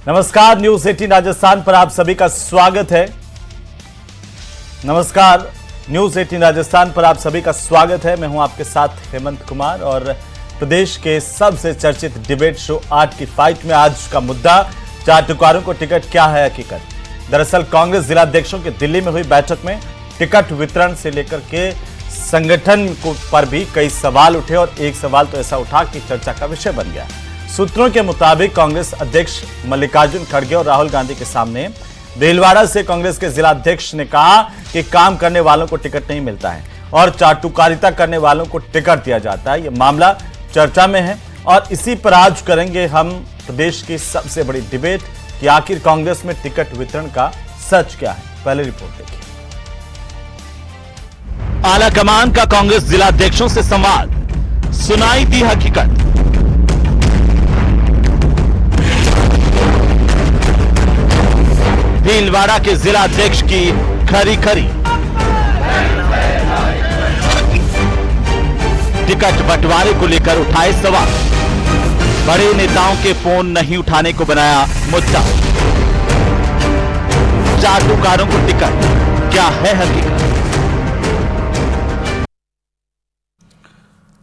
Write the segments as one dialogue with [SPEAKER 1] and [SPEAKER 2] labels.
[SPEAKER 1] नमस्कार, न्यूज 18 राजस्थान पर आप सभी का स्वागत है। नमस्कार, न्यूज 18 राजस्थान पर आप सभी का स्वागत है। मैं हूं आपके साथ हेमंत कुमार और प्रदेश के सबसे चर्चित डिबेट शो आज की फाइट में आज का मुद्दा चाटुकारों को टिकट क्या है हकीकत। दरअसल कांग्रेस जिलाध्यक्षों की दिल्ली में हुई बैठक में टिकट वितरण से लेकर के संगठन को पर भी कई सवाल उठे और एक सवाल तो ऐसा उठा कि चर्चा का विषय बन गया। सूत्रों के मुताबिक कांग्रेस अध्यक्ष मल्लिकार्जुन खड़गे और राहुल गांधी के सामने भीलवाड़ा से कांग्रेस के जिलाध्यक्ष ने कहा कि काम करने वालों को टिकट नहीं मिलता है और चाटुकारिता करने वालों को टिकट दिया जाता है। यह मामला चर्चा में है और इसी पर आज करेंगे हम प्रदेश की सबसे बड़ी डिबेट कि आखिर कांग्रेस में टिकट वितरण का सच क्या है। पहले रिपोर्ट देखिए। आला कमान का कांग्रेस जिलाध्यक्षों से संवाद, सुनाई दी हकीकत। भीलवाड़ा के जिलाध्यक्ष की खरी खरी, टिकट बंटवारे को लेकर उठाए सवाल, बड़े नेताओं के फोन नहीं उठाने को बनाया मुद्दा। चाटुकारों को टिकट क्या है हकीकत।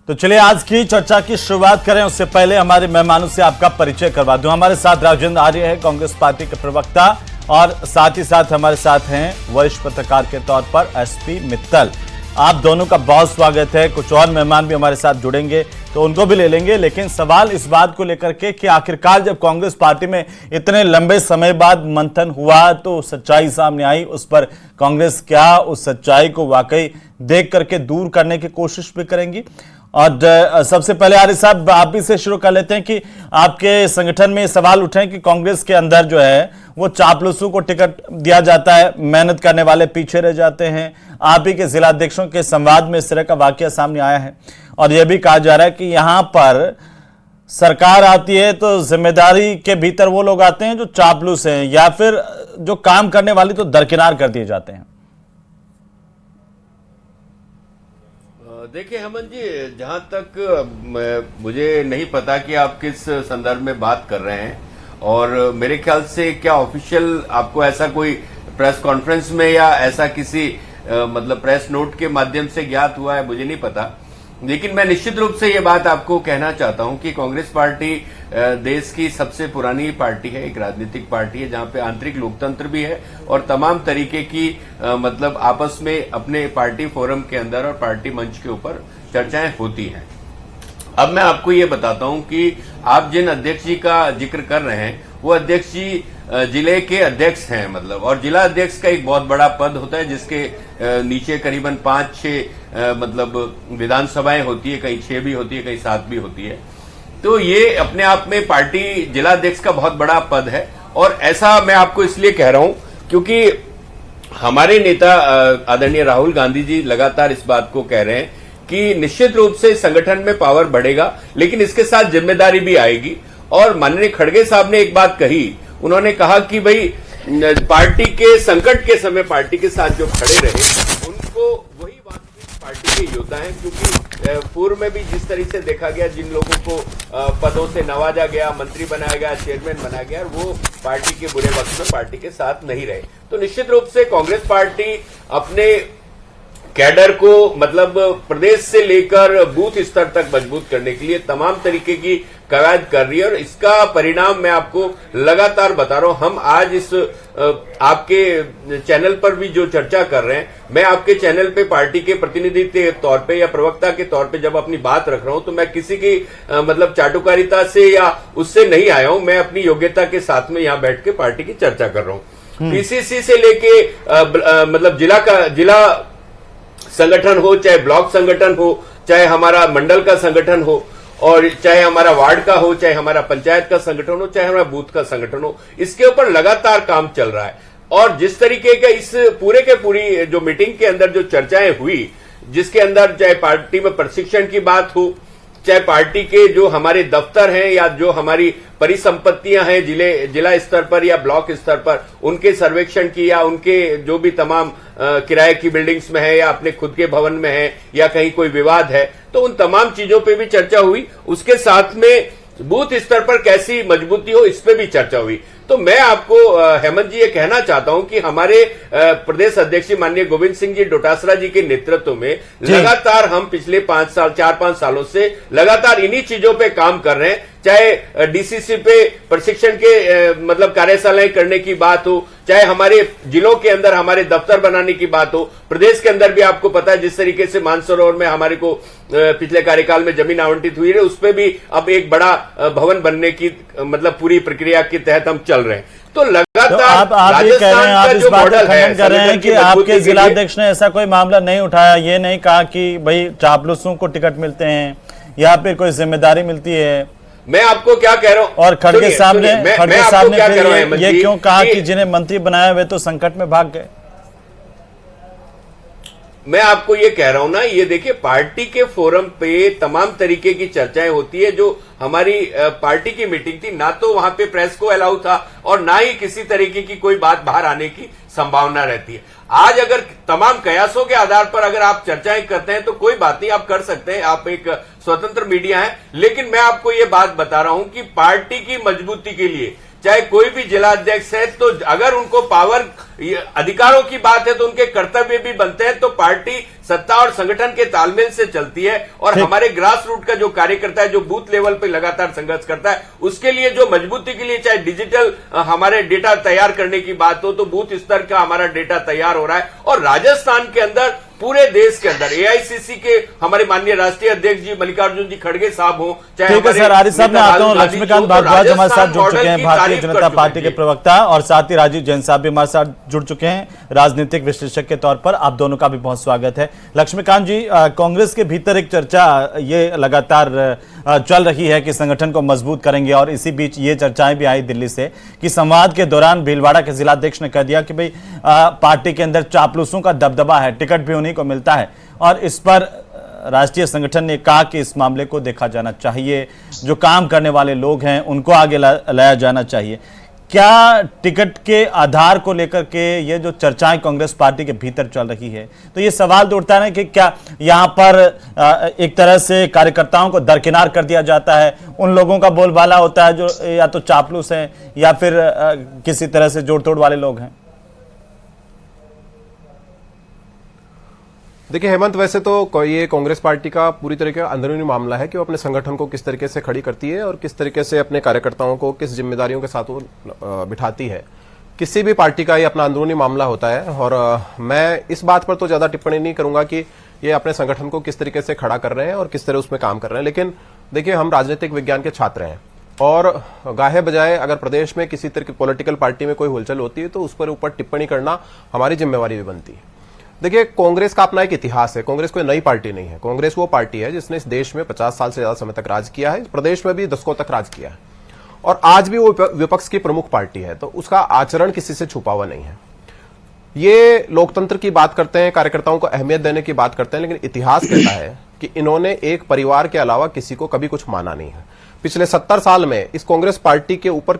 [SPEAKER 1] तो चलिए आज की चर्चा की शुरुआत करें। उससे पहले हमारे मेहमानों से आपका परिचय करवा दूं। हमारे साथ राजेंद्र आर्य है, कांग्रेस पार्टी के प्रवक्ता, और साथ ही साथ हमारे साथ हैं वरिष्ठ पत्रकार के तौर पर एसपी मित्तल। आप दोनों का बहुत स्वागत है। कुछ और मेहमान भी हमारे साथ जुड़ेंगे तो उनको भी ले लेंगे, लेकिन सवाल इस बात को लेकर के कि आखिरकार जब कांग्रेस पार्टी में इतने लंबे समय बाद मंथन हुआ तो सच्चाई सामने आई। उस पर कांग्रेस क्या उस सच्चाई को वाकई देख करके दूर करने की कोशिश भी करेंगी। और सबसे पहले आर्य साहब आप ही से शुरू कर लेते हैं कि आपके संगठन में सवाल उठे कि कांग्रेस के अंदर जो है वो चापलूसों को टिकट दिया जाता है, मेहनत करने वाले पीछे रह जाते हैं। आप ही के जिलाध्यक्षों के संवाद में इस तरह का वाकया सामने आया है और यह भी कहा जा रहा है कि यहां पर सरकार आती है तो जिम्मेदारी के भीतर वो लोग आते हैं जो चापलूस हैं या फिर जो काम करने वाले तो दरकिनार कर दिए जाते हैं।
[SPEAKER 2] देखिए हेमंत जी, जहां तक मुझे नहीं पता कि आप किस संदर्भ में बात कर रहे हैं और मेरे ख्याल से क्या ऑफिशियल आपको ऐसा कोई प्रेस कॉन्फ्रेंस में या ऐसा किसी मतलब प्रेस नोट के माध्यम से ज्ञात हुआ है, मुझे नहीं पता। लेकिन मैं निश्चित रूप से ये बात आपको कहना चाहता हूं कि कांग्रेस पार्टी देश की सबसे पुरानी पार्टी है, एक राजनीतिक पार्टी है जहां पे आंतरिक लोकतंत्र भी है और तमाम तरीके की मतलब आपस में अपने पार्टी फोरम के अंदर और पार्टी मंच के ऊपर चर्चाएं होती हैं। अब मैं आपको ये बताता हूं कि आप जिन अध्यक्ष जी का जिक्र कर रहे हैं वो अध्यक्ष जी जिले के अध्यक्ष हैं, मतलब, और जिला अध्यक्ष का एक बहुत बड़ा पद होता है जिसके नीचे करीबन 5-6 मतलब विधानसभाएं होती है, कहीं 6 भी होती है, कहीं 7 भी होती है। तो ये अपने आप में पार्टी जिला अध्यक्ष का बहुत बड़ा पद है और ऐसा मैं आपको इसलिए कह रहा हूं क्योंकि हमारे नेता आदरणीय राहुल गांधी जी लगातार इस बात को कह रहे हैं कि निश्चित रूप से संगठन में पावर बढ़ेगा लेकिन इसके साथ जिम्मेदारी भी आएगी। और माननीय खड़गे साहब ने एक बात कही, उन्होंने कहा कि भाई पार्टी के संकट के समय पार्टी के साथ जो खड़े रहे उनको वही वास्तविक पार्टी के योद्धा हैं, क्योंकि पूर्व में भी जिस तरीके से देखा गया जिन लोगों को पदों से नवाजा गया, मंत्री बनाया गया, चेयरमैन बनाया गया, वो पार्टी के बुरे वक्त में पार्टी के साथ नहीं रहे। तो निश्चित रूप से कांग्रेस पार्टी अपने कैडर को मतलब प्रदेश से लेकर बूथ स्तर तक मजबूत करने के लिए तमाम तरीके की कवायद कर रही है और इसका परिणाम मैं आपको लगातार बता रहा हूं। हम आज इस आपके चैनल पर भी जो चर्चा कर रहे हैं, मैं आपके चैनल पे पार्टी के प्रतिनिधि के तौर पे या प्रवक्ता के तौर पे जब अपनी बात रख रहा हूं तो मैं किसी की मतलब चाटुकारिता से या उससे नहीं आया हूं। मैं अपनी योग्यता के साथ में यहां बैठ के पार्टी की चर्चा कर रहा हूं। पीसीसी से लेके मतलब जिला संगठन हो, चाहे ब्लॉक संगठन हो, चाहे हमारा मंडल का संगठन हो, और चाहे हमारा वार्ड का हो, चाहे हमारा पंचायत का संगठन हो, चाहे हमारा बूथ का संगठन हो, इसके ऊपर लगातार काम चल रहा है। और जिस तरीके का इस पूरे के पूरी जो मीटिंग के अंदर जो चर्चाएं हुई, जिसके अंदर चाहे पार्टी में प्रशिक्षण की बात हो, चाहे पार्टी के जो हमारे दफ्तर हैं या जो हमारी परिसंपत्तियां हैं जिला स्तर पर या ब्लॉक स्तर पर, उनके सर्वेक्षण की या उनके जो भी तमाम किराए की बिल्डिंग्स में है या अपने खुद के भवन में है या कहीं कोई विवाद है, तो उन तमाम चीजों पे भी चर्चा हुई। उसके साथ में बूथ स्तर पर कैसी मजबूती हो, इस पे भी चर्चा हुई। तो तो मैं आपको हेमंत जी ये कहना चाहता हूं कि हमारे प्रदेश अध्यक्ष माननीय गोविंद सिंह जी डोटासरा जी के नेतृत्व में लगातार हम पिछले 4-5 सालों से लगातार इन्हीं चीजों पे काम कर रहे हैं। चाहे डीसीसी पे प्रशिक्षण के मतलब कार्यशालाएं करने की बात हो, चाहे हमारे जिलों के अंदर हमारे दफ्तर बनाने की बात हो, प्रदेश के अंदर भी आपको पता है जिस तरीके से मानसरोवर में हमारे को पिछले कार्यकाल में जमीन आवंटित हुई है, उस पे भी अब एक बड़ा भवन बनने की मतलब पूरी प्रक्रिया के तहत हम चल रहे हैं। तो लगातार
[SPEAKER 1] तो आप ये कह रहे हैं, आप इस बात का खंडन कर रहे हैं कि आपके जिलाध्यक्ष ने ऐसा कोई मामला नहीं उठाया, ये नहीं कहा कि भाई चापलूसों को टिकट मिलते हैं या फिर कोई जिम्मेदारी मिलती है।
[SPEAKER 2] मैं आपको क्या कह रहा हूं,
[SPEAKER 1] और खड़गे साहब ने फिर ये क्यों कहा कि जिन्हें मंत्री बनाया हुए तो संकट में भाग गए?
[SPEAKER 2] मैं आपको ये कह रहा हूं ना, ये देखिए पार्टी के फोरम पे तमाम तरीके की चर्चाएं होती है। जो हमारी पार्टी की मीटिंग थी, ना तो वहां पे प्रेस को अलाउ था और ना ही किसी तरीके की कोई बात बाहर आने की संभावना रहती है। आज अगर तमाम कयासों के आधार पर अगर आप चर्चाएं करते हैं तो कोई बात नहीं, आप कर सकते हैं, आप एक स्वतंत्र मीडिया है। लेकिन मैं आपको ये बात बता रहा हूं कि पार्टी की मजबूती के लिए चाहे कोई भी जिला अध्यक्ष है, तो अगर उनको पावर अधिकारों की बात है तो उनके कर्तव्य भी बनते हैं। तो पार्टी सत्ता और संगठन के तालमेल से चलती है और हमारे ग्रास रूट का जो कार्यकर्ता है, जो बूथ लेवल पे लगातार संघर्ष करता है, उसके लिए जो मजबूती के लिए चाहे डिजिटल हमारे डेटा तैयार करने की बात हो तो बूथ स्तर का हमारा डेटा तैयार हो रहा है। और राजस्थान के अंदर पूरे देश के अंदर एआईसीसी के हमारे माननीय राष्ट्रीय अध्यक्ष जी मल्लिकार्जुन जी खड़गे साहब हो, चाहे
[SPEAKER 1] ठीक है सर, आरिफ साहब मैं आता हूं। लक्ष्मीकांत भारद्वाज हमारे साथ जुड़ चुके हैं, भारतीय जनता पार्टी के प्रवक्ता, और साथ ही राजीव जैन साहब भी हमारे साथ जुड़ चुके हैं राजनीतिक विश्लेषक के तौर पर। आप दोनों का भी बहुत स्वागत है। लक्ष्मीकांत जी, कांग्रेस के भीतर एक चर्चा ये लगातार चल रही है कि संगठन को मजबूत करेंगे, और इसी बीच ये चर्चाएं भी आई दिल्ली से कि संवाद के दौरान भीलवाड़ा के जिलाध्यक्ष ने कह दिया कि भाई पार्टी के अंदर चापलूसों का दबदबा है, टिकट भी उन्हीं को मिलता है, और इस पर राष्ट्रीय संगठन ने कहा कि इस मामले को देखा जाना चाहिए, जो काम करने वाले लोग हैं उनको आगे लाया जाना चाहिए। क्या टिकट के आधार को लेकर के ये जो चर्चाएं कांग्रेस पार्टी के भीतर चल रही है, तो ये सवाल तो उठता है कि क्या यहाँ पर एक तरह से कार्यकर्ताओं को दरकिनार कर दिया जाता है, उन लोगों का बोलबाला होता है जो या तो चापलूस हैं या फिर किसी तरह से जोड़ तोड़ वाले लोग हैं?
[SPEAKER 3] देखिए हेमंत, वैसे तो ये कांग्रेस पार्टी का पूरी तरीके का अंदरूनी मामला है कि वो अपने संगठन को किस तरीके से खड़ी करती है और किस तरीके से अपने कार्यकर्ताओं को किस जिम्मेदारियों के साथ वो बिठाती है। किसी भी पार्टी का ये अपना अंदरूनी मामला होता है, और मैं इस बात पर तो ज्यादा टिप्पणी नहीं करूंगा कि ये अपने संगठन को किस तरीके से खड़ा कर रहे हैं और किस तरह उसमें काम कर रहे हैं। लेकिन देखिए, हम राजनीतिक विज्ञान के छात्र हैं, और गाहे बजाय अगर प्रदेश में किसी तरह की पॉलिटिकल पार्टी में कोई हलचल होती है तो उस पर ऊपर टिप्पणी करना हमारी जिम्मेवारी भी बनती है। देखिए, कांग्रेस का अपना एक इतिहास है। कांग्रेस कोई नई पार्टी नहीं है। कांग्रेस वो पार्टी है जिसने इस देश में 50 साल से ज्यादा समय तक राज किया है, प्रदेश में भी दशकों तक राज किया है, और आज भी वो विपक्ष की प्रमुख पार्टी है। तो उसका आचरण किसी से छुपा हुआ नहीं है। ये लोकतंत्र की बात करते हैं, कार्यकर्ताओं को अहमियत देने की बात करते हैं, लेकिन इतिहास कहता है कि इन्होंने एक परिवार के अलावा किसी को कभी कुछ माना नहीं है। पिछले 70 साल में इस कांग्रेस पार्टी के ऊपर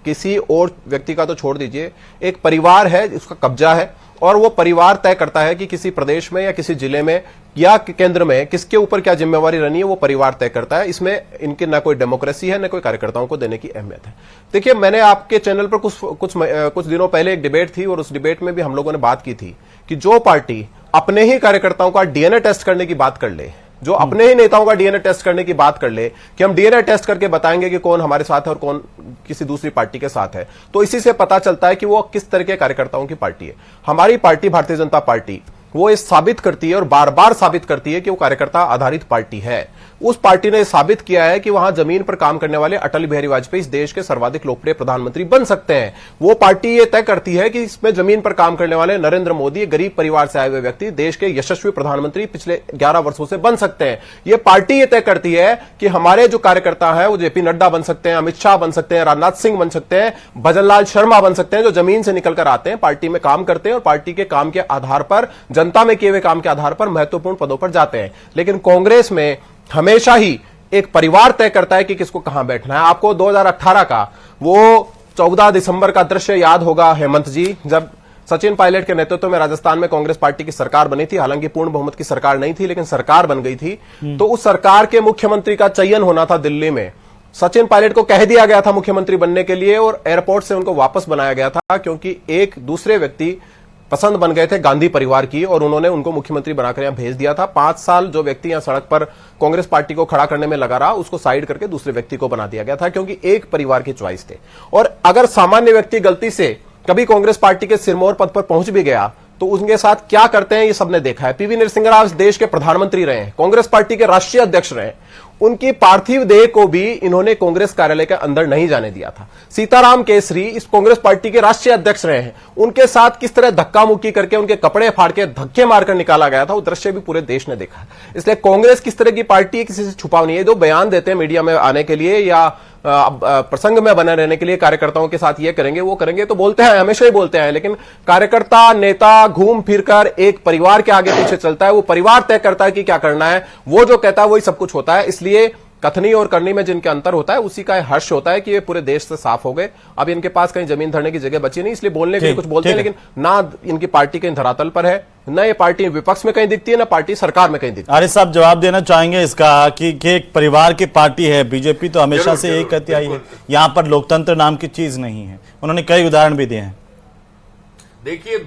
[SPEAKER 3] किसी और व्यक्ति का तो छोड़ दीजिए, एक परिवार है, उसका कब्जा है, और वो परिवार तय करता है कि किसी प्रदेश में या किसी जिले में या केंद्र में किसके ऊपर क्या जिम्मेवारी रहनी है, वो परिवार तय करता है। इसमें इनकी ना कोई डेमोक्रेसी है, ना कोई कार्यकर्ताओं को देने की अहमियत है। देखिए, मैंने आपके चैनल पर कुछ दिनों पहले एक डिबेट थी, और उस डिबेट में भी हम लोगों ने बात की थी कि जो पार्टी अपने ही कार्यकर्ताओं का डीएनए टेस्ट करने की बात कर ले, जो अपने ही नेताओं का डीएनए टेस्ट करने की बात कर ले कि हम डीएनए टेस्ट करके बताएंगे कि कौन हमारे साथ है और कौन किसी दूसरी पार्टी के साथ है, तो इसी से पता चलता है कि वो किस तरह के कार्यकर्ताओं की पार्टी है। हमारी पार्टी भारतीय जनता पार्टी वो ये साबित करती है और बार बार साबित करती है कि वो कार्यकर्ता आधारित पार्टी है। उस पार्टी ने साबित किया है कि वहां जमीन पर काम करने वाले अटल बिहारी वाजपेयी इस देश के सर्वाधिक लोकप्रिय प्रधानमंत्री बन सकते हैं। वो पार्टी ये तय करती है कि इसमें जमीन पर काम करने वाले नरेंद्र मोदी, गरीब परिवार से आए हुए व्यक्ति, देश के यशस्वी प्रधानमंत्री पिछले 11 वर्षों से बन सकते हैं। ये पार्टी ये तय करती है कि हमारे जो कार्यकर्ता है वो जेपी नड्डा बन सकते हैं, अमित शाह बन सकते हैं, राजनाथ सिंह बन सकते हैं, भजनलाल शर्मा बन सकते हैं, जो जमीन से निकलकर आते हैं, पार्टी में काम करते हैं और पार्टी के काम के आधार पर, जनता में किए हुए काम के आधार पर महत्वपूर्ण पदों पर जाते हैं। लेकिन कांग्रेस में हमेशा ही एक परिवार तय करता है कि किसको कहां बैठना है। आपको 2018 का वो 14 दिसंबर का दृश्य याद होगा हेमंत जी, जब सचिन पायलट के नेतृत्व में राजस्थान में कांग्रेस पार्टी की सरकार बनी थी। हालांकि पूर्ण बहुमत की सरकार नहीं थी, लेकिन सरकार बन गई थी। तो उस सरकार के मुख्यमंत्री का चयन होना था दिल्ली में। सचिन पायलट को कह दिया गया था मुख्यमंत्री बनने के लिए और एयरपोर्ट से उनको वापस बनाया गया था, क्योंकि एक दूसरे व्यक्ति पसंद बन गए थे गांधी परिवार की और उन्होंने उनको मुख्यमंत्री बनाकर यहां भेज दिया था। 5 साल जो व्यक्ति यहां सड़क पर कांग्रेस पार्टी को खड़ा करने में लगा रहा, उसको साइड करके दूसरे व्यक्ति को बना दिया गया था, क्योंकि एक परिवार की चॉइस थे। और अगर सामान्य व्यक्ति गलती से कभी कांग्रेस पार्टी के सिरमौर पद पर पहुंच भी गया तो उनके साथ क्या करते हैं ये सबने देखा है। पीवी नरसिंह राव देश के प्रधानमंत्री रहे हैं, कांग्रेस पार्टी के राष्ट्रीय अध्यक्ष रहे हैं, उनकी पार्थिव देह को भी इन्होंने कांग्रेस कार्यालय के अंदर नहीं जाने दिया था। सीताराम केसरी इस कांग्रेस पार्टी के राष्ट्रीय अध्यक्ष रहे हैं, उनके साथ किस तरह धक्का मुक्की करके उनके कपड़े फाड़ के धक्के मारकर निकाला गया था, वो दृश्य भी पूरे देश ने देखा। इसलिए कांग्रेस किस तरह की पार्टी है, किसी से छुपाव नहीं है। जो बयान देते हैं मीडिया में आने के लिए या प्रसंग में बने रहने के लिए कार्यकर्ताओं के साथ ये करेंगे वो करेंगे, तो बोलते हैं, हमेशा ही बोलते हैं, लेकिन कार्यकर्ता नेता घूम फिरकर एक परिवार के आगे पीछे चलता है। वो परिवार तय करता है कि क्या करना है, वो जो कहता है वही सब कुछ होता है। इसलिए कथनी और करनी में जिनके अंतर होता है उसी का हर्ष होता है कि ये पूरे देश से साफ हो गए। अब इनके पास कहीं जमीन धरने की जगह बची नहीं, इसलिए बोलने के लिए कुछ बोलते हैं, लेकिन ना इनकी पार्टी कहीं धरातल पर है, ना ये पार्टी विपक्ष में कहीं दिखती है, ना पार्टी सरकार में कहीं दिखती है।
[SPEAKER 1] आरिफ साहब जवाब देना चाहेंगे इसका कि एक परिवार की पार्टी है, बीजेपी तो हमेशा से यही कहती आई है, यहाँ पर लोकतंत्र नाम की चीज नहीं है। उन्होंने कई उदाहरण भी दिए हैं।
[SPEAKER 2] देखिए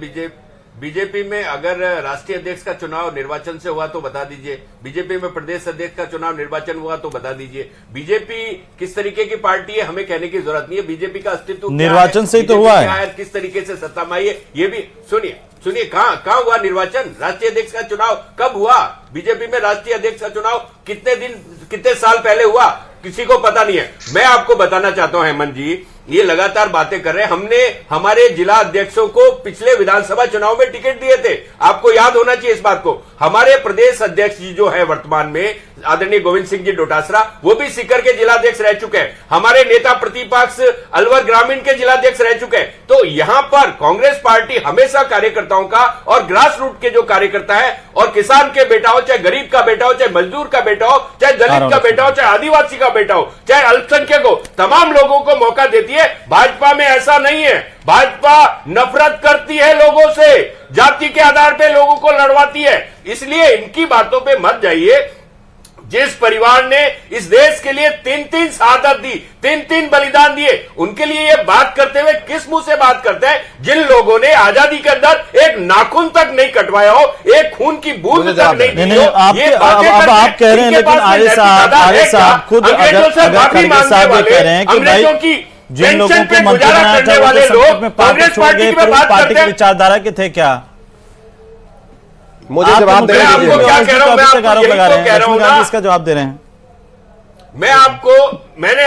[SPEAKER 2] बीजेपी में अगर राष्ट्रीय अध्यक्ष का चुनाव निर्वाचन से हुआ तो बता दीजिए, बीजेपी में प्रदेश अध्यक्ष का चुनाव निर्वाचन हुआ तो बता दीजिए। बीजेपी किस तरीके की पार्टी है हमें कहने की जरूरत नहीं है। बीजेपी का अस्तित्व
[SPEAKER 1] निर्वाचन से ही तो हुआ है,
[SPEAKER 2] किस तरीके से सत्ता में आई है ये भी सुनिए कहां हुआ निर्वाचन, राष्ट्रीय अध्यक्ष का चुनाव कब हुआ? बीजेपी में राष्ट्रीय अध्यक्ष का चुनाव कितने साल पहले हुआ, किसी को पता नहीं है। मैं आपको बताना चाहता हूं हेमंत जी, ये लगातार बातें कर रहे हैं। हमने हमारे जिला अध्यक्षों को पिछले विधानसभा चुनाव में टिकट दिए थे, आपको याद होना चाहिए इस बात को। हमारे प्रदेश अध्यक्ष जी जो है वर्तमान में आदरणीय गोविंद सिंह जी डोटासरा, वो भी सीकर के जिलाध्यक्ष रह चुके हैं। हमारे नेता प्रतिपक्ष अलवर ग्रामीण के जिलाध्यक्ष रह चुके हैं। तो यहां पर कांग्रेस पार्टी हमेशा कार्यकर्ताओं का और ग्रास रूट के जो कार्यकर्ता है, और किसान के बेटा हो, चाहे गरीब का बेटा हो, चाहे मजदूर का बेटा हो, चाहे दलित का बेटा हो, चाहे आदिवासी का बेटा हो, चाहे अल्पसंख्यक हो, तमाम लोगों को मौका देती है। भाजपा में ऐसा नहीं है। भाजपा नफरत करती है लोगों से, जाति के आधार पे लोगों को लड़वाती है। इसलिए इनकी बातों पे मत जाइए। जिस परिवार ने इस देश के लिए 3-3 शहादत दी, 3-3 बलिदान दिए, उनके लिए ये बात करते हुए किस मुंह से बात करते हैं? जिन लोगों ने आजादी के अंदर एक नाखून तक नहीं कटवाया हो, एक खून की बूंद तक नहीं दी हो,
[SPEAKER 1] अब आप कह रहे हैं, लेकिन आरिफ साहब खुद अगर खड़गे साहब ये कह रहे हैं कि भाई जिन लोगों को मंत्री बनाया था वो संकट में कांग्रेस पार्टी की विचारधारा के थे क्या?
[SPEAKER 3] मुझे जवाब देने दीजिए।
[SPEAKER 1] क्या कह रहा हूं, इसका जवाब दे रहे हैं।
[SPEAKER 2] मैंने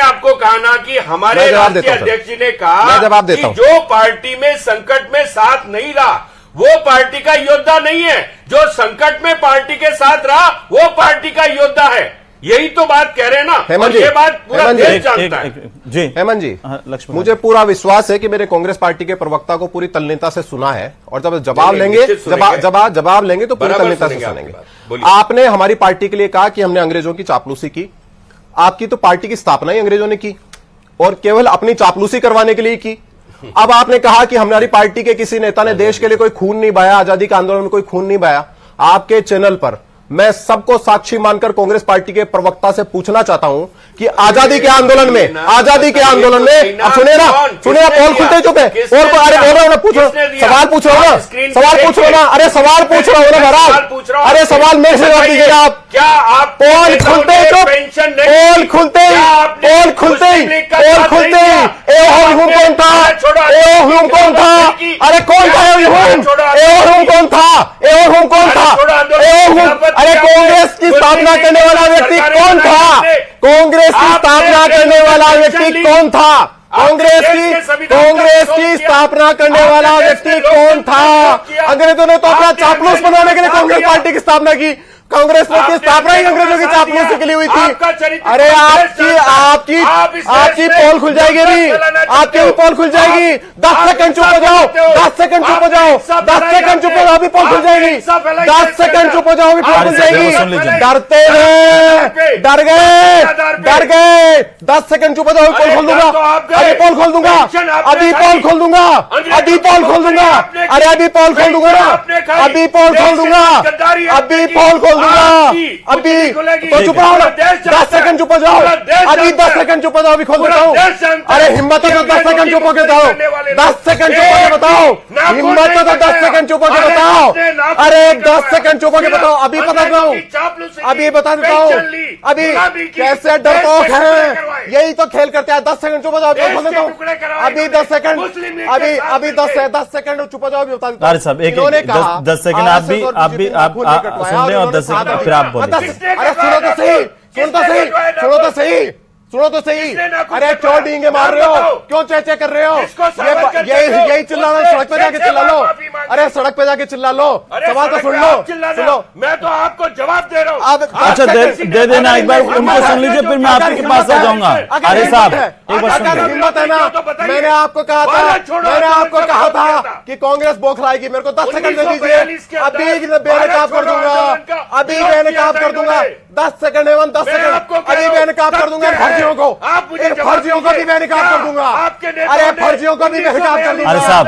[SPEAKER 2] आपको कहा ना कि हमारे राष्ट्रीय अध्यक्ष जी ने कहा कि जो पार्टी में संकट में साथ नहीं रहा वो पार्टी का योद्धा नहीं है, जो संकट में पार्टी के साथ रहा वो पार्टी का योद्धा है। यही तो बात कह रहे हैं ना,
[SPEAKER 3] हेमंत जी,
[SPEAKER 2] ये बात पूरा देश जानता है।
[SPEAKER 1] जी
[SPEAKER 3] हेमंत जी, मुझे पूरा विश्वास है कि मेरे कांग्रेस पार्टी के प्रवक्ता को पूरी तल्लीनता से सुना है, और जब जवाब लेंगे तो पूरी तल्लीनता से सुनेंगे। आपने हमारी पार्टी के लिए कहा कि हमने अंग्रेजों की चापलूसी की। आपकी तो पार्टी की स्थापना ही अंग्रेजों ने की और केवल अपनी चापलूसी करवाने के लिए की। अब आपने कहा कि हमारी पार्टी के किसी नेता ने देश के लिए कोई खून नहीं बहाया, आजादी के आंदोलन में कोई खून नहीं बहाया। आपके चैनल पर मैं सबको साक्षी मानकर कांग्रेस पार्टी के प्रवक्ता से पूछना चाहता हूं कि आजादी के आंदोलन में अब सुने ना पोल खुलते चुके और अरे बोल रहा हूं ना, पूछो सवाल पूछ रहा हूं ना, अरे सवाल पूछ रहा हूं ना महाराज, अरे सवाल मेरे से जवाब दीजिएगा आप।
[SPEAKER 2] क्या आप
[SPEAKER 3] पोल खुलते कौन था? अरे कौन था? अरे कांग्रेस की स्थापना करने वाला व्यक्ति कौन था? कांग्रेस की स्थापना करने वाला व्यक्ति कौन था? कांग्रेस की स्थापना करने वाला व्यक्ति कौन था? अंग्रेजों ने तो अपना चापलूस बनाने के लिए कांग्रेस पार्टी की स्थापना की। कांग्रेस की स्थापना ही अंग्रेजों की चापलूसी के लिए हुई थी। अरे आपकी पोल खुल जाएगी अभी, आपकी भी पोल खुल जाएगी। 10 सेकंड चुप हो जाओ, 10 सेकंड चुप हो जाओ, 10 सेकंड चुप हो जाओ, अभी पोल खुल जाएगी। 10 सेकंड चुप हो जाओ, अभी पोल खुल जाएगी। डरते हैं, डर गए। 10 सेकंड चुप हो जाओ, पोल खोल दूंगा, अभी पोल खोल दूंगा, अभी पोल खोल दूंगा, अभी पोल खोल दूंगा। अरे अभी पोल खोल दूंगा ना, अभी पोल खोल दूंगा, अभी पोल खोल दूंगा, अभी तो चुप रहो ना,
[SPEAKER 2] देश
[SPEAKER 3] 10 सेकंड चुप हो जाओ,
[SPEAKER 2] पूरा देश
[SPEAKER 3] अभी 10
[SPEAKER 2] जानता है।
[SPEAKER 3] सेकंड चुप हो जाओ, अभी खोल
[SPEAKER 2] पूरा
[SPEAKER 3] देता हूँ।
[SPEAKER 2] देश जानता है
[SPEAKER 3] अरे हिम्मत है तो
[SPEAKER 2] कि
[SPEAKER 3] 10 सेकंड चुप होके बताओ,
[SPEAKER 2] करने वाले
[SPEAKER 3] 10
[SPEAKER 2] लोग
[SPEAKER 3] सेकंड चुप होके बताओ,
[SPEAKER 2] नाखून
[SPEAKER 3] हिम्मत है तो
[SPEAKER 2] नहीं
[SPEAKER 3] 10 सेकंड चुप होके
[SPEAKER 2] अरे
[SPEAKER 3] बताओ,
[SPEAKER 2] किसने नाखून
[SPEAKER 3] अरे
[SPEAKER 2] नहीं
[SPEAKER 3] 10
[SPEAKER 2] कटवाया?
[SPEAKER 3] सेकंड चुप होके
[SPEAKER 2] सिर्फ
[SPEAKER 3] बताओ, अभी बता देता हूँ,
[SPEAKER 2] अंग्रेजों की चापलूसी की,
[SPEAKER 3] अभी बता देता
[SPEAKER 2] पेंशन
[SPEAKER 3] हूँ,
[SPEAKER 2] ली,
[SPEAKER 3] अभी
[SPEAKER 2] गुलामी की,
[SPEAKER 3] कैसे
[SPEAKER 2] देश
[SPEAKER 3] डरपोक
[SPEAKER 2] के टुकड़े
[SPEAKER 3] है,
[SPEAKER 2] करवाए।
[SPEAKER 3] यही तो खेल करते हैं। 10 सेकंड चुप हो जाओ, अभी
[SPEAKER 2] देश
[SPEAKER 3] खोल
[SPEAKER 2] के
[SPEAKER 3] देता
[SPEAKER 2] टुकड़े
[SPEAKER 3] हूँ,
[SPEAKER 2] करवाए
[SPEAKER 3] अभी
[SPEAKER 2] इन्होंने।
[SPEAKER 3] 10 सेकंड,
[SPEAKER 2] मुस्लिम लीग
[SPEAKER 3] अभी
[SPEAKER 2] के साथ
[SPEAKER 3] अभी
[SPEAKER 2] मिलके।
[SPEAKER 3] 10 सेकंड चुप हो जाओ, अभी बता देता हूँ।
[SPEAKER 1] अरे साहब एक
[SPEAKER 3] इन्होंने
[SPEAKER 1] एक
[SPEAKER 3] कहा
[SPEAKER 1] 10 सेकंड आप भी
[SPEAKER 3] RSS और
[SPEAKER 1] आप भी
[SPEAKER 3] BJP
[SPEAKER 1] आप
[SPEAKER 3] नाखून नहीं कटवाया
[SPEAKER 1] सुन
[SPEAKER 3] और
[SPEAKER 1] लें और
[SPEAKER 3] इन्होंने
[SPEAKER 1] 10 सेकंड
[SPEAKER 3] कहा
[SPEAKER 1] फिर आप बोले।
[SPEAKER 2] किसने
[SPEAKER 3] अरे
[SPEAKER 2] कटवाया
[SPEAKER 3] सुनो तो सही, सुनो तो सही,
[SPEAKER 2] किसने
[SPEAKER 3] सुनो तो सही, सुनो तो सही।
[SPEAKER 2] किसने नाखून
[SPEAKER 3] अरे
[SPEAKER 2] कटवाया?
[SPEAKER 3] क्यों डींगे मार रहे हो,
[SPEAKER 2] बताओ।
[SPEAKER 3] क्यों चेचे कर रहे हो,
[SPEAKER 2] जिसको सावरकर कहते हो,
[SPEAKER 3] यही चिल्लाना,
[SPEAKER 2] उसने
[SPEAKER 3] सड़क पे जाके
[SPEAKER 2] छह
[SPEAKER 3] चिल्ला लो,
[SPEAKER 2] माफी मांगी।
[SPEAKER 3] अरे सड़क पे जाके चिल्ला लो,
[SPEAKER 2] अरे
[SPEAKER 3] सवाल तो
[SPEAKER 2] सड़क
[SPEAKER 3] सुन
[SPEAKER 2] पे
[SPEAKER 3] लो,
[SPEAKER 2] आप चिल्लाना,
[SPEAKER 3] सुनो।
[SPEAKER 2] मैं तो आपको जवाब दे रहा हूँ।
[SPEAKER 3] अब
[SPEAKER 1] अच्छा दे देना एक बार, उनको सुन लीजिए, फिर मैं आपके पास आ जाऊंगा। अरे साहब एक बार सुन
[SPEAKER 3] अगर
[SPEAKER 1] लीजिए।
[SPEAKER 3] हिम्मत है ना, मैंने आपको कहा था, मैंने आपको कहा था कि कांग्रेस बौखलाएगी, मेरे को 10 सेकंड दे दीजिए, अभी बेनकाब कर दूंगा, अभी बेनकाब कर दूंगा, 10 सेकंड एवं 10 सेकंड, अभी बेनकाब कर दूंगा फर्जियों को, इन फर्जियों को भी बेनकाब कर दूंगा, अरे फर्जियों को भी बेनकाब कर दूंगा।
[SPEAKER 1] अरे साहब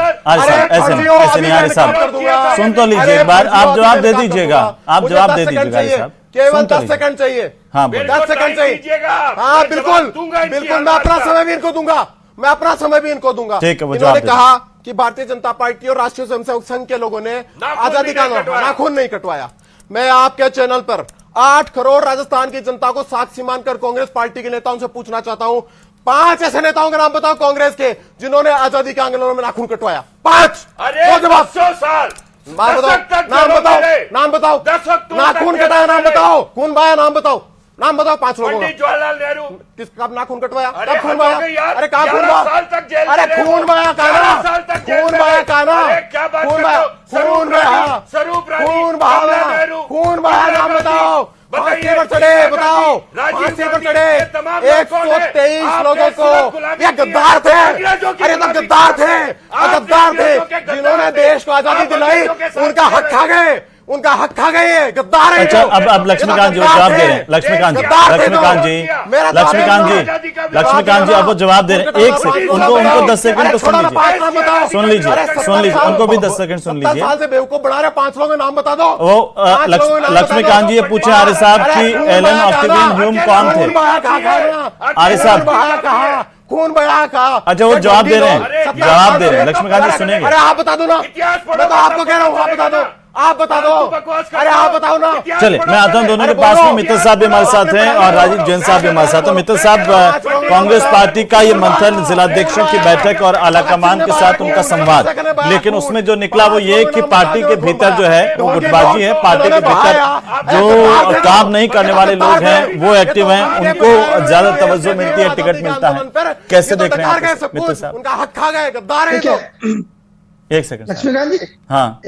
[SPEAKER 1] ऐसे नहीं अरे साहब सुन तो लीजिए एक बार, आप जवाब दे दीजिएगा, आप जवाब दे दीजिएगा अरे साहब,
[SPEAKER 3] केवल
[SPEAKER 1] सुन तो
[SPEAKER 3] 10
[SPEAKER 1] लीजिए।
[SPEAKER 3] सेकंड चाहिए,
[SPEAKER 1] हाँ बोलिए।
[SPEAKER 3] 10 सेकंड चाहिए, हाँ बिल्कुल बिल्कुल, मैं अपना समय भी इनको दूंगा, मैं अपना समय भी इनको दूंगा।
[SPEAKER 1] ठीक है, वो
[SPEAKER 3] इन्होंने
[SPEAKER 1] जवाब दे
[SPEAKER 3] कहा कि भारतीय जनता पार्टी और राष्ट्रीय स्वयंसेवक संघ के लोगों ने आजादी का नाखून नहीं कटवाया। मैं आपके चैनल पर 8 करोड़ राजस्थान की जनता को साक्षी मानकर कांग्रेस पार्टी के नेताओं से पूछना चाहता हूं, 5 ऐसे नेताओं का नाम बताओ कांग्रेस के जिन्होंने आजादी के आंदोलन में नाखून कटवाया। 5
[SPEAKER 2] अरे
[SPEAKER 3] जवाब,
[SPEAKER 2] 100 साल
[SPEAKER 3] नाम बताओ,
[SPEAKER 2] तक
[SPEAKER 3] नाम
[SPEAKER 2] जवाब
[SPEAKER 3] बताओ,
[SPEAKER 2] दे।
[SPEAKER 3] नाम बताओ,
[SPEAKER 2] दशक तक
[SPEAKER 3] नाखून
[SPEAKER 2] जवाब
[SPEAKER 3] कटाया, नाम
[SPEAKER 2] दे।
[SPEAKER 3] बताओ, खून बहाया, नाम बताओ, नाम बताओ 5 लोगों
[SPEAKER 2] पंडित जवाहरलाल नेहरू।
[SPEAKER 3] किसका नाखून कटवाया,
[SPEAKER 2] अरे
[SPEAKER 3] कब खून
[SPEAKER 2] हद
[SPEAKER 3] बहाया,
[SPEAKER 2] हो गई यार,
[SPEAKER 3] अरे कहाँ खून
[SPEAKER 2] 11 साल
[SPEAKER 3] बहाया,
[SPEAKER 2] तक जेल
[SPEAKER 3] अरे
[SPEAKER 2] में रहे
[SPEAKER 3] खून
[SPEAKER 2] हो।
[SPEAKER 3] बहाया कहाँ
[SPEAKER 2] 11 साल तक जेल
[SPEAKER 3] खून
[SPEAKER 2] में
[SPEAKER 3] बहाया
[SPEAKER 2] रहे।
[SPEAKER 3] कहाँ
[SPEAKER 2] अरे क्या बात
[SPEAKER 3] खून
[SPEAKER 2] करते
[SPEAKER 3] बहाया,
[SPEAKER 2] हो?
[SPEAKER 3] खून बहाया,
[SPEAKER 2] स्वरूप रानी,
[SPEAKER 3] खून
[SPEAKER 2] कमला
[SPEAKER 3] बहाया,
[SPEAKER 2] नेहरू,
[SPEAKER 3] खून बहाया,
[SPEAKER 2] इंदिरा
[SPEAKER 3] नाम
[SPEAKER 2] गांधी,
[SPEAKER 3] बताओ,
[SPEAKER 2] बताइए,
[SPEAKER 3] फांसी पर चढ़े,
[SPEAKER 2] इंदिरा
[SPEAKER 3] बताओ,
[SPEAKER 2] गांधी, राजीव
[SPEAKER 3] फांसी पर
[SPEAKER 2] गांधी,
[SPEAKER 3] चढ़े
[SPEAKER 2] ये तमाम लोग कौन हैं?
[SPEAKER 3] 123
[SPEAKER 2] आपने
[SPEAKER 3] लोगों को,
[SPEAKER 2] सिर्फ गुलामी
[SPEAKER 3] ये
[SPEAKER 2] की है।
[SPEAKER 3] गद्दार थे,
[SPEAKER 2] अंग्रेजों की
[SPEAKER 3] अरे तो
[SPEAKER 2] गुलामी
[SPEAKER 3] गद्दार
[SPEAKER 2] की
[SPEAKER 3] थे,
[SPEAKER 2] है। आपने
[SPEAKER 3] गद्दार थे,
[SPEAKER 2] अंग्रेजों के गद्दार
[SPEAKER 3] जिन्होंने
[SPEAKER 2] थे।
[SPEAKER 3] देश को आजादी
[SPEAKER 2] आप
[SPEAKER 3] दिलाई,
[SPEAKER 2] अंग्रेजों के साथ
[SPEAKER 3] उनका हक खा गए, उनका हक खा गए, गद्दार है
[SPEAKER 1] अच्छा
[SPEAKER 3] ये।
[SPEAKER 1] अब लक्ष्मीकांत जी वो जवाब दे रहे हैं, लक्ष्मीकांत जी, लक्ष्मीकांत जी, लक्ष्मीकांत जी, लक्ष्मीकांत जी अब वो जवाब दे रहे हैं। एक सेकंड, उनको 10 सेकंड तो सुन लीजिए, सुन लीजिए, उनको भी 10 सेकंड सुन लीजिए।
[SPEAKER 3] साल से बेवकूफ बना रहे, 5 लोगों के नाम बता दो।
[SPEAKER 1] वो लक्ष्मीकांत जी ये पूछे आर्य साहब की एलन ऑक्टेवियन ह्यूम कौन थे? आर्य साहब
[SPEAKER 3] खून बहा कहा,
[SPEAKER 1] अच्छा वो जवाब दे रहे हैं, जवाब दे रहे हैं, लक्ष्मीकांत जी सुनेंगे।
[SPEAKER 3] अरे आप बता दो ना, मैं तो आपको कह रहा हूँ, आप बता दो, आप बता दो, अरे आप बताओ ना।
[SPEAKER 1] चलिए मैं आता हूं दोनों के पास में। मित्तल साहब भी हमारे साथ हैं और राजीव जैन साहब भी हमारे साथ हैं। मित्तल साहब, कांग्रेस पार्टी का ये मंथन, जिलाध्यक्षों की बैठक और आलाकमान के साथ उनका संवाद, लेकिन उसमें जो निकला वो ये कि पार्टी के भीतर जो है वो गुटबाजी है, पार्टी के भीतर जो काम नहीं करने वाले लोग हैं वो एक्टिव हैं, उनको ज्यादा तवज्जो मिलती है, टिकट मिलता है। कैसे देख रहे हैं आप मित्तल साहब?
[SPEAKER 3] उनका हक खा गए, गद्दार है ये तो।
[SPEAKER 1] एक सेकंड
[SPEAKER 4] लक्ष्मीकांत जी,
[SPEAKER 1] हाँ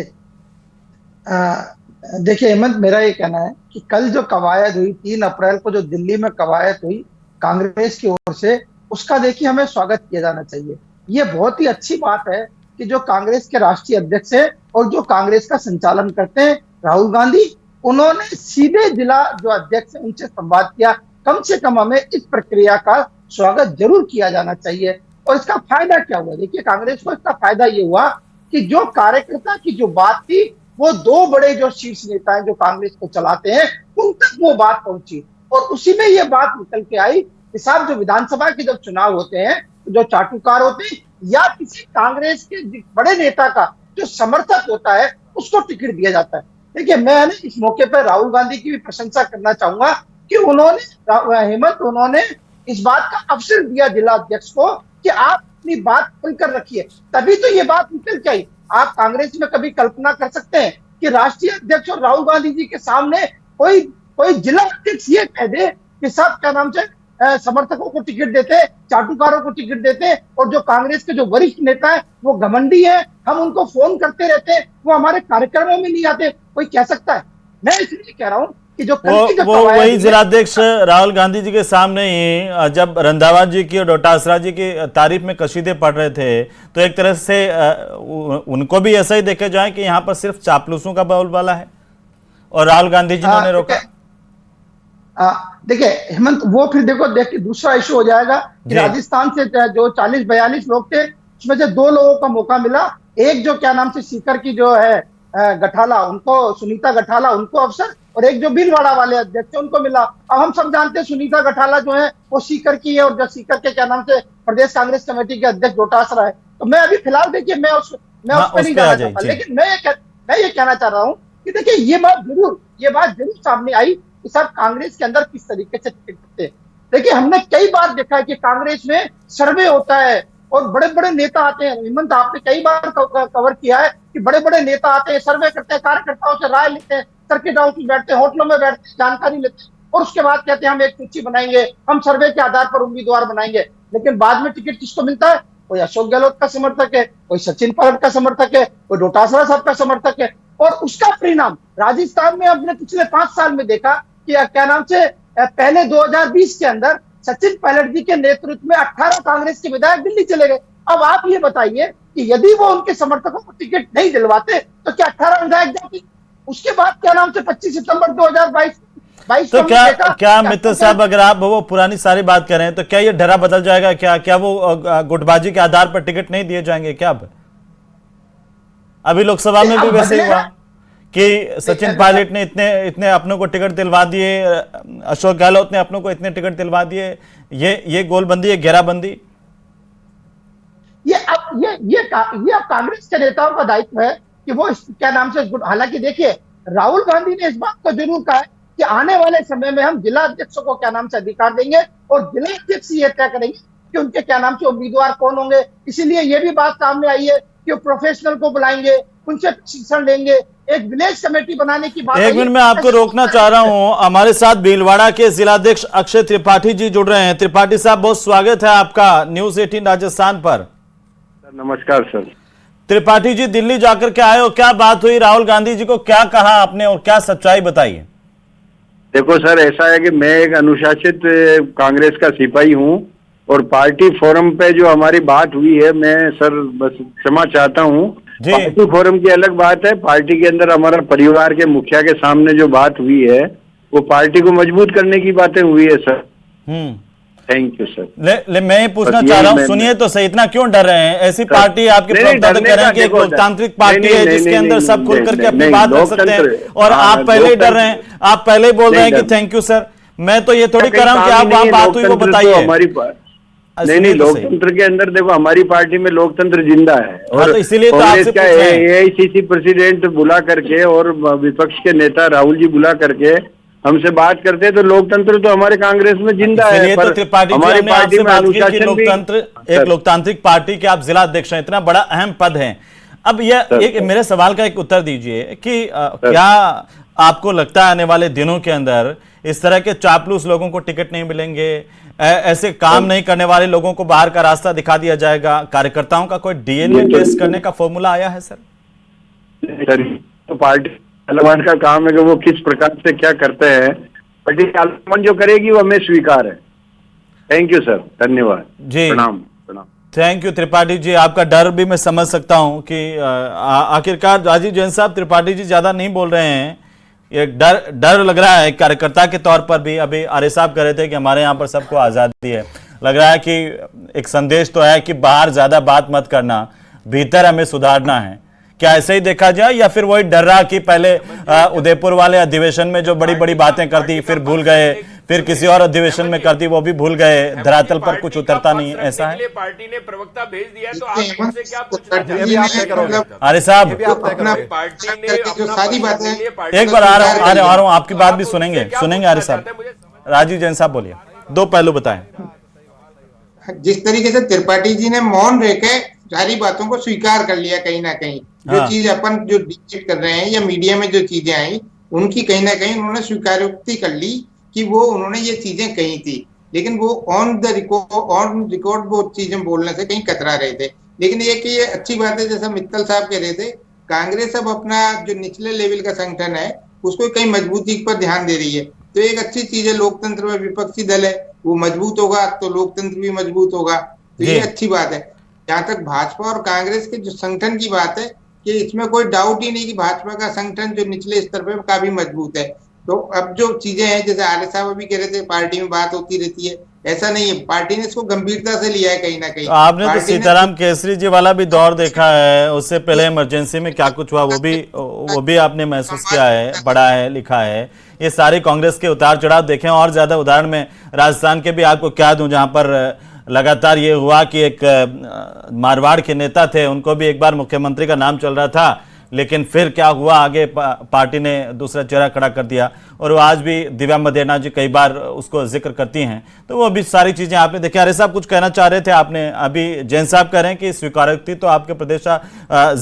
[SPEAKER 4] देखिए हेमंत, मेरा ये कहना है कि कल जो कवायद हुई 3 अप्रैल को, जो दिल्ली में कवायद हुई कांग्रेस की ओर से, उसका देखिए हमें स्वागत किया जाना चाहिए। ये बहुत ही अच्छी बात है कि जो कांग्रेस के राष्ट्रीय अध्यक्ष है और जो कांग्रेस का संचालन करते हैं राहुल गांधी, उन्होंने सीधे जिला जो अध्यक्ष है उनसे संवाद किया। कम से कम हमें इस प्रक्रिया का स्वागत जरूर किया जाना चाहिए। और इसका फायदा क्या हुआ? देखिए कांग्रेस को इसका फायदा ये हुआ कि जो कार्यकर्ता की जो बात थी, वो 2 बड़े जो शीर्ष नेता हैं जो कांग्रेस को चलाते हैं, उन तक वो बात पहुंची और उसी में ये बात निकल के आई कि साहब जो विधानसभा के जब चुनाव होते हैं तो जो चाटुकार होते हैं या किसी कांग्रेस के बड़े नेता का जो समर्थक होता है उसको टिकट दिया जाता है। देखिए मैं इस मौके पर राहुल गांधी की भी प्रशंसा करना चाहूंगा कि उन्होंने हेमंत, उन्होंने इस बात का अवसर दिया जिला अध्यक्ष को कि आप अपनी बात खुलकर रखिए, तभी तो ये बात निकल के आई। आप कांग्रेस में कभी कल्पना कर सकते हैं कि राष्ट्रीय अध्यक्ष और राहुल गांधी जी के सामने कोई जिला अध्यक्ष ये कह दे कि सब क्या नाम से समर्थकों को टिकट देते, चाटुकारों को टिकट देते, और जो कांग्रेस के जो वरिष्ठ नेता है वो घमंडी है, हम उनको फोन करते रहते, वो हमारे कार्यक्रमों में नहीं आते, कोई कह सकता है? मैं इसलिए कह रहा हूं कि जो
[SPEAKER 1] वो वही जिलाध्यक्ष राहुल गांधी जी के सामने ही जब रंधावा जी की और डोटासरा जी की तारीफ में कसीदे पढ़ रहे थे, तो एक तरह से उनको भी ऐसा ही देखे जाए कि यहाँ पर सिर्फ चापलूसों का बोलबाला है और राहुल गांधी जी ने रोका।
[SPEAKER 4] देखिए हेमंत, वो फिर देखो दूसरा इशू हो जाएगा कि राजस्थान से जो 40-42 लोग थे उसमें से 2 लोगों का मौका मिला। एक जो क्या नाम से सीकर की जो है गठाला, उनको सुनीता गठाला, उनको अवसर, और एक जो भीलवाड़ा वाले अध्यक्ष है उनको मिला। अब हम सब जानते हैं सुनीता गठाला जो है वो सीकर की है, और जो सीकर के क्या नाम से प्रदेश कांग्रेस कमेटी के अध्यक्ष डोटासरा है। तो मैं अभी फिलहाल देखिए मैं उस पर नहीं जाना चाहता, लेकिन मैं ये कहना चाह रहा हूँ कि देखिए ये बात जरूर सामने आई कि सब कांग्रेस के अंदर किस तरीके से टिकट थे। देखिए हमने कई बार देखा है कि कांग्रेस में सर्वे होता है और बड़े बड़े नेता आते हैं। हेमंत, आपने कई बार कवर किया है कि बड़े बड़े नेता आते हैं, सर्वे करते हैं, कार्यकर्ताओं से राय लेते हैं, सर्किट हाउस में बैठते हैं, होटलों में बैठते हैं, जानकारी लेते हैं, और उसके बाद कहते हैं हम एक सूची बनाएंगे, हम सर्वे के आधार पर उम्मीदवार बनाएंगे। लेकिन बाद में टिकट किसको मिलता है? कोई अशोक गहलोत का समर्थक है, कोई सचिन पायलट का समर्थक है, कोई डोटासरा साहब का समर्थक है। और उसका परिणाम राजस्थान में हमने पिछले 5 साल में देखा कि क्या नाम से पहले 2020 के अंदर सचिन पायलट जी के नेतृत्व में 18 कांग्रेस के विधायक दिल्ली चले गए। अब आप ये बताइए कि यदि वो उनके समर्थकों को टिकट नहीं दिलवाते तो क्या 18 विधायक जाते? उसके बाद क्या नाम से 25 सितंबर 2022
[SPEAKER 1] तो क्या मित्तल साहब, अगर आप वो पुरानी सारी बात कर रहे हैं तो क्या ये डरा बदल जाएगा? क्या वो गुटबाजी के आधार पर टिकट नहीं दिए जाएंगे क्या? अब अभी लोकसभा में भी वैसे ही हुआ कि सचिन पायलट ने इतने अपनों को टिकट दिलवा दिए, अशोक गहलोत ने अपनों को इतने टिकट दिलवा दिए। ये गोलबंदी, ये घेराबंदी,
[SPEAKER 4] ये अब कांग्रेस के नेताओं का दायित्व है कि वो क्या नाम से, हालांकि देखिए राहुल गांधी ने इस बात को जरूर कहा है कि आने वाले समय में हम जिला अध्यक्षों को क्या नाम से अधिकार देंगे और जिला अध्यक्ष ये तय करेंगे कि उनके क्या नाम से उम्मीदवार कौन होंगे। इसीलिए ये भी बात सामने आई है कि वो प्रोफेशनल को बुलाएंगे, उनसे प्रशिक्षण लेंगे, एक विलेज कमेटी बनाने की बात।
[SPEAKER 1] एक मिनट में आपको रोकना चाह रहा हूं। हमारे साथ भीलवाड़ा के जिलाध्यक्ष अक्षय त्रिपाठी जी जुड़ रहे हैं। त्रिपाठी साहब, बहुत स्वागत है आपका न्यूज 18 राजस्थान पर।
[SPEAKER 5] नमस्कार सर।
[SPEAKER 1] त्रिपाठी जी, दिल्ली जाकर के आए हो, क्या बात हुई? राहुल गांधी जी को क्या कहा आपने और क्या सच्चाई बताइए?
[SPEAKER 5] देखो सर, ऐसा है कि मैं एक अनुशासित कांग्रेस का सिपाही हूं और पार्टी फोरम पे जो हमारी बात हुई है, मैं सर बस क्षमा चाहता हूं। पार्टी फोरम की अलग बात है, पार्टी के अंदर हमारा परिवार के मुखिया के सामने जो बात हुई है वो पार्टी को मजबूत करने की बातें हुई है सर। Thank you sir.
[SPEAKER 1] मैं ये पूछना चाह रहा हूँ, सुनिए तो सही, इतना क्यों डर रहे हैं? ऐसी पार्टी आपके प्रवक्ता तो कह रहे हैं कि एक लोकतांत्रिक पार्टी है जिसके अंदर सब खुल करके अपनी बात रख सकते हैं, और आप पहले ही डर रहे हैं, आप पहले ही बोल रहे हैं कि थैंक यू सर। मैं तो ये थोड़ी कर रहा हूँ कि आप वहां बात हुई वो बताइए।
[SPEAKER 5] नहीं, लोकतंत्र के अंदर देखो हमारी पार्टी में लोकतंत्र जिंदा है, और
[SPEAKER 1] इसीलिए तो आपसे पूछ रहे हैं।
[SPEAKER 5] एआईसीसी प्रेसिडेंट बुला करके और विपक्ष के नेता राहुल जी बुला करके हमसे बात करते हैं, तो लोकतंत्र तो हमारे कांग्रेस में जिंदा है।
[SPEAKER 1] तो त्रिपाठी जी, हमने आपसे बात की कि लोकतंत्र, एक लोकतांत्रिक पार्टी के आप जिला अध्यक्ष हैं, इतना बड़ा अहम पद है। अब ये मेरे सवाल का एक उत्तर दीजिए कि क्या आपको लगता है आने वाले दिनों के अंदर इस तरह के चापलूस लोगों को टिकट नहीं मिलेंगे, ऐसे काम नहीं करने वाले लोगों को बाहर का रास्ता दिखा दिया जाएगा? कार्यकर्ताओं का कोई डीएनए टेस्ट करने का फॉर्मूला आया है सर?
[SPEAKER 5] तो पार्टी आलमान का काम है कि वो किस प्रकार से क्या करते हैं, पार्टी आलमान जो करेगी वो हमें स्वीकार है। थैंक यू सर, धन्यवाद जी, प्रणाम।
[SPEAKER 1] थैंक यू त्रिपाठी जी, आपका डर भी मैं समझ सकता हूं कि आखिरकार राजीव जैन साहब, त्रिपाठी जी ज्यादा नहीं बोल रहे हैं, ये डर लग रहा है कार्यकर्ता के तौर पर भी। अभी आर्य साहब कह रहे थे कि हमारे यहाँ पर सबको आजादी है, लग रहा है कि एक संदेश तो है कि बाहर ज्यादा बात मत करना, भीतर हमें सुधारना है। क्या ऐसे ही देखा जाए, या फिर वही डर रहा कि पहले उदयपुर वाले अधिवेशन में जो बड़ी बड़ी बातें करती फिर भूल गए, फिर किसी और अधिवेशन में करती वो भी भूल गए, धरातल पर कुछ उतरता नहीं, ऐसा है?
[SPEAKER 2] पार्टी ने प्रवक्ता भेज दिया तो आप इनसे क्या पूछना चाहते
[SPEAKER 1] हैं? अरे साहब,
[SPEAKER 2] पार्टी ने जो सारी बातें,
[SPEAKER 1] एक बार आ रहा हूँ, आपकी बात भी सुनेंगे आर्य साहब। राजीव जैन साहब बोलिए, दो पहलू बताएं।
[SPEAKER 6] जिस तरीके से त्रिपाठी जी ने मौन रहकर सारी बातों को स्वीकार कर लिया, कहीं ना कहीं जो चीज अपन जो डिबेट कर रहे हैं या मीडिया में जो चीजें आई उनकी कहीं ना कहीं उन्होंने स्वीकारोक्ति कर ली कि वो उन्होंने ये चीजें कही थी, लेकिन वो ऑन रिकॉर्ड वो चीजें बोलने से कहीं कतरा रहे थे। लेकिन ये अच्छी बात है, जैसा मित्तल साहब कह रहे थे, कांग्रेस अब अपना जो निचले लेवल का संगठन है उसको कहीं मजबूती पर ध्यान दे रही है, तो एक अच्छी चीज है। लोकतंत्र में विपक्षी दल है, वो मजबूत होगा तो लोकतंत्र भी मजबूत होगा, तो ये अच्छी बात है। जहां तक भाजपा और कांग्रेस के जो संगठन की बात है, कि इसमें कोई डाउट ही नहीं कि भाजपा का संगठन जो निचले स्तर पे काफी मजबूत है। तो अब जो चीजें हैं, जैसे आर्य साहब अभी कह रहे थे पार्टी में बात होती रहती है, ऐसा नहीं है, पार्टी ने इसको गंभीरता से लिया है कहीं ना कहीं।
[SPEAKER 1] आपने तो
[SPEAKER 6] पार्टी ने-
[SPEAKER 1] सीताराम केसरी जी वाला भी दौर देखा है, उससे पहले इमरजेंसी में क्या कुछ हुआ वो भी आपने महसूस किया है, पढ़ा है, लिखा है। ये सारी कांग्रेस के उतार चढ़ाव देखें। और ज्यादा उदाहरण में राजस्थान के भी आपको क्या दूं, जहां पर लगातार ये हुआ कि एक मारवाड़ के नेता थे, उनको भी एक बार मुख्यमंत्री का नाम चल रहा था, लेकिन फिर क्या हुआ, आगे पार्टी ने दूसरा चेहरा खड़ा कर दिया। और वो आज भी दिव्या मदेना जी कई बार उसको जिक्र करती हैं। तो वो भी सारी चीजें आपने देखी। अरे साहब कुछ कहना चाह रहे थे आपने, अभी जैन साहब कह रहे हैं कि स्वीकारोक्ति तो आपके प्रदेश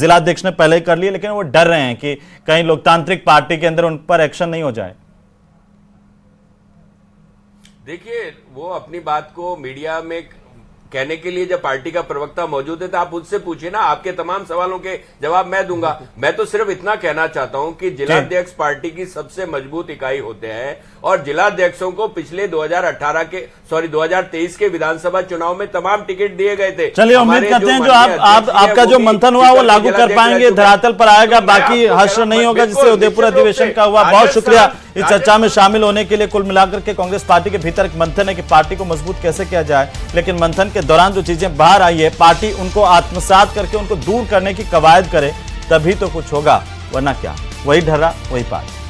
[SPEAKER 1] जिलाध्यक्ष ने पहले ही कर ली, लेकिन वो डर रहे हैं कि कहीं लोकतांत्रिक पार्टी के अंदर उन पर एक्शन नहीं हो जाए।
[SPEAKER 2] देखिए, वो अपनी बात को मीडिया में कहने के लिए जब पार्टी का प्रवक्ता मौजूद है तो आप उससे पूछिए ना, आपके तमाम सवालों के जवाब मैं दूंगा। मैं तो सिर्फ इतना कहना चाहता हूं कि जिलाध्यक्ष पार्टी की सबसे मजबूत इकाई होते हैं और जिलाध्यक्षों को पिछले 2023 के विधानसभा चुनाव में तमाम टिकट दिए गए थे।
[SPEAKER 1] चलिए उम्मीद करते हैं जो आपका जो मंथन हुआ वो लागू कर पाएंगे, धरातल पर आएगा, बाकी हश्र नहीं होगा जिससे उदयपुर अधिवेशन का हुआ। बहुत शुक्रिया इस चर्चा में शामिल होने के लिए। कुल मिलाकर के कांग्रेस पार्टी के भीतर एक मंथन है कि पार्टी को मजबूत कैसे किया जाए, लेकिन मंथन के दौरान जो चीजें बाहर आई है, पार्टी उनको आत्मसात करके उनको दूर करने की कवायद करे, तभी तो कुछ होगा, वरना क्या, वही ढर्रा वही पार।